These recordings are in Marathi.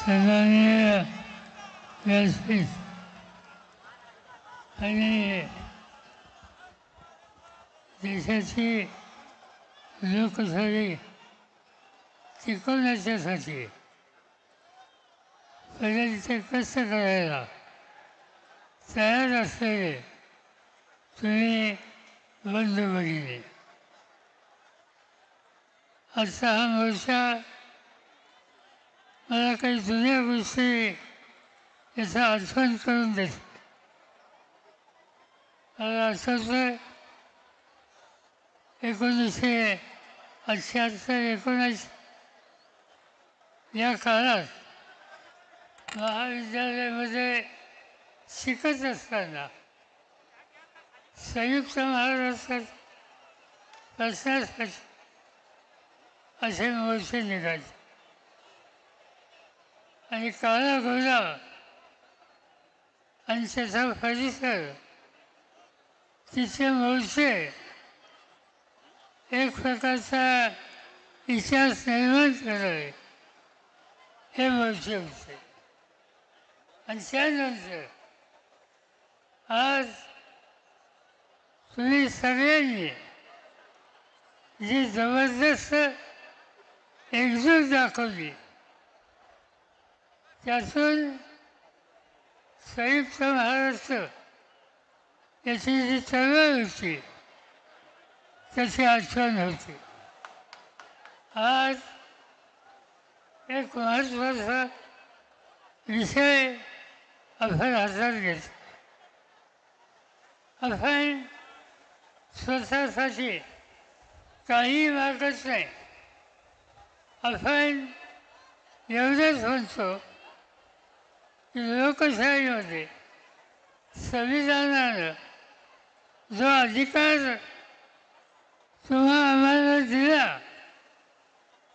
सन्माननीय व्यासपीठ आणि देशाची लोकशाही टिकवण्याच्यासाठी पहिले तिथे कष्ट करायला तयार असलेले तुम्ही बंधू भगिनी, आजचा हा मोर्चा मला काही जुन्या गोष्टी याचा आठवण करून देतो. मला आठवतं 1978-19 या काळात महाविद्यालयामध्ये शिकत असताना संयुक्त महाराष्ट्रात बसण्यासाठी असे मोर्चे निघाले आणि काळा घोडा आणि त्याचा परिसर तिचे मोर्चे एक प्रकारचा इतिहास निर्माण करावे हे मोर्चे होते. आणि त्यानंतर आज तुम्ही सगळ्यांनी जी जबरदस्त एकजूट दाखवली त्यातून संयुक्त महाराष्ट्र याची जी चळवळ होती त्याची आठवण होती. आज एक महत्त्वाचा विषय आपण हातात घेतो. आपण स्वतःसाठी काही मागत नाही. आपण एवढंच म्हणतो की लोकशाहीमध्ये संविधानानं जो अधिकार तुम्हा आम्हाला दिला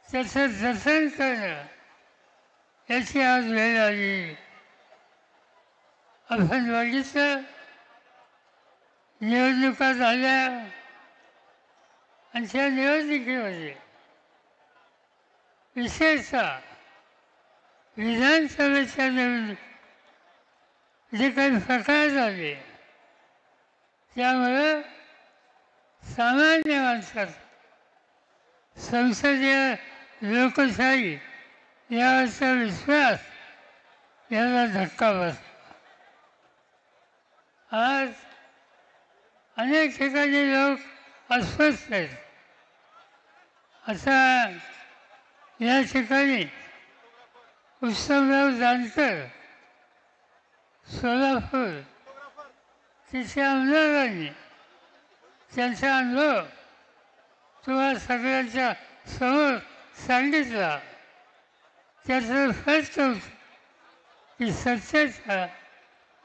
त्याचं जतन करणं याची आज वेळ आली. आपण बघितलं निवडणुका झाल्या आणि त्या निवडणुकीमध्ये विशेषतः विधानसभेच्या निवडणूक जे काही प्रकार झाले त्यामुळं सामान्य माणसात संसदीय लोकशाही यावरचा विश्वास याला धक्का बसला. आज अनेक ठिकाणी लोक अस्वस्थ आहेत. आता या ठिकाणी उत्तमराव जानकर सोलापूर तिथल्या आमदारांनी त्यांचा अनुभव तुम्हा सगळ्यांच्या समोर सांगितला. त्याचं स्पष्ट होतं की सत्तेचा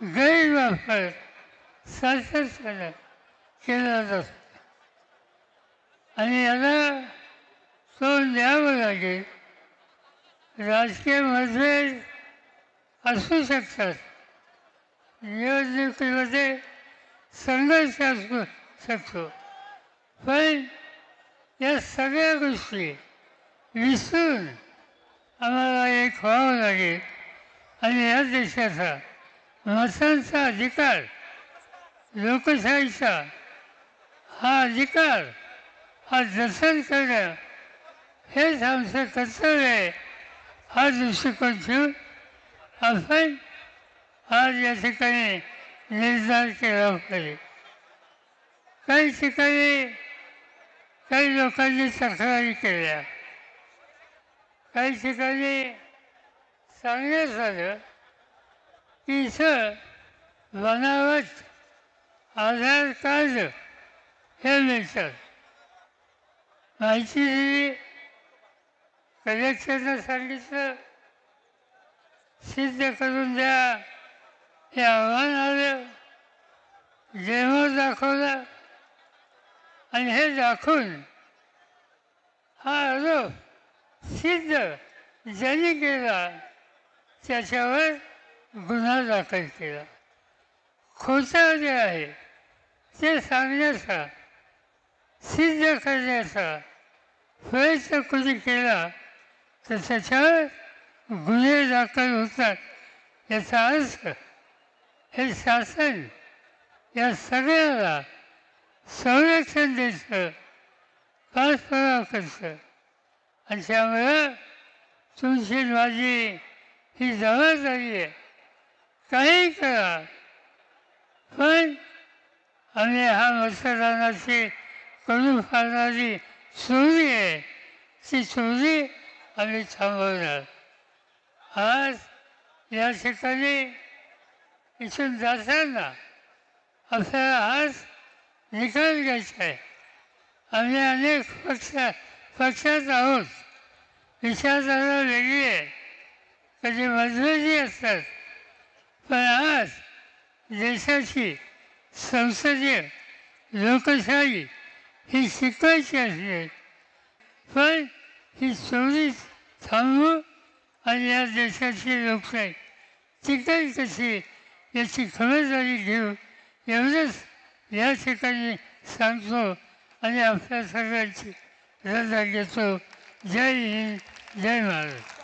गैरवापर सातत्यानं केला जातो आणि याला तोंड द्यावं लागेल. राजकीय मतभेद असू शकतात, निवडणुकीमध्ये संघर्ष असू शकतो, पण या सगळ्या गोष्टी विसरून आम्हाला एक व्हावं लागेल आणि या देशाचा मतांचा अधिकार लोकशाहीचा हा अधिकार हा जतन करणं हेच आमचं कर्तव्य आहे. हा दृष्टिकोन ठेवून आपण आज या ठिकाणी निर्धार केला पाहिजे. काही ठिकाणी काही लोकांनी तक्रारी केल्या, काही ठिकाणी सांगण्यात आलं की इथं बनावट आधार कार्ड हे मिळतात. माहिती दिली, कलेक्टरनं सांगितलं सिद्ध करून द्या, हे आव्हान आलं, डेमो दाखवला आणि हे दाखवून हा आरोप सिद्ध ज्यांनी केला त्याच्यावर गुन्हा दाखल केला. खोटं जे आहे ते सांगण्याचा सिद्ध करण्याचा प्रयत्न कोणी केला तर त्याच्यावर गुन्हे दाखल होतात. याचा अर्थ हे शासन या सगळ्याला संरक्षण देतं, पाठपुरावा करतं. आणि त्यामुळं तुमची माझी ही जबाबदारी आहे. काही करा, पण आम्ही हा मतदानाची करून फाडणारी चोरी आहे, ती चोरी आम्ही थांबवणार. आज या ठिकाणी इथून जाताना आपल्याला आज निकाल घ्यायचा आहे. आम्ही अनेक पक्षात आहोत, विचारधारा वेगळी आहे, कधी मतभेदी असतात, पण आज देशाची संसदीय लोकशाही ही शिकवायची असते. पण ही चोरी थांबवू आणि या देशाची लोकशाही टिकेल कशी याची खबरदारी घेऊ, एवढंच या ठिकाणी सांगतो आणि आपल्या सगळ्यांची रजा घेतो. जय हिंद, जय महाराष्ट्र.